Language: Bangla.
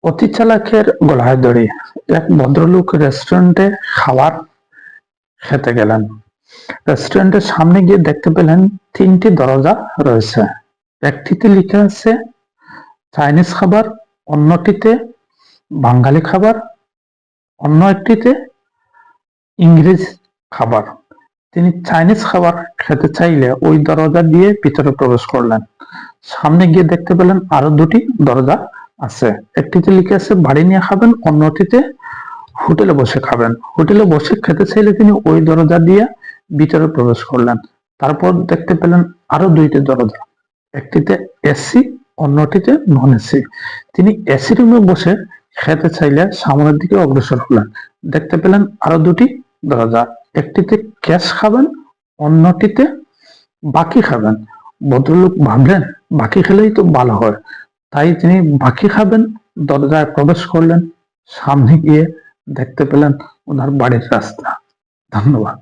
অতি চালাকের গলায় দড়ি। এক ভদ্রলোক রেস্টুরেন্টে খাবার খেতে গেলেন। রেস্টুরেন্টের সামনে গিয়ে দেখতে পেলেন তিনটি দরজা রয়েছে। একটিতে লেখা আছে চাইনিজ খাবার, অন্যটিতে বাঙালি খাবার, অন্য একটিতে ইংরেজ খাবার। তিনি চাইনিজ খাবার খেতে চাইলে ওই দরজা দিয়ে ভিতরে প্রবেশ করলেন। সামনে গিয়ে দেখতে পেলেন আরো দুটি দরজা আছে। একটিতে লিখে আছে বাড়ি নিয়ে খাবেন, অন্যটিতে হোটেলে বসে খাবেন। হোটেলে বসে খেতে চাইলে তিনি ওই দরজা দিয়ে ভিতরে প্রবেশ করলেন। তারপর দেখতে পেলেন আরো দুইটি দরজা, একটিতে এসি, অন্যটিতে নন এসি। তিনি এসি রুমে বসে খেতে চাইলে সামনের দিকে অগ্রসর হলেন। দেখতে পেলেন আরো দুটি দরজা, একটিতে ক্যাশ খাবেন, অন্যটিতে বাকি খাবেন। ভদ্রলোক ভাবলেন বাকি খেলেই তো ভালো হয়, তাই তিনি বাকি খাবেন দরজায় প্রবেশ করলেন। সামনে গিয়ে দেখতে পেলেন ওনার বাড়ির রাস্তা। ধন্যবাদ।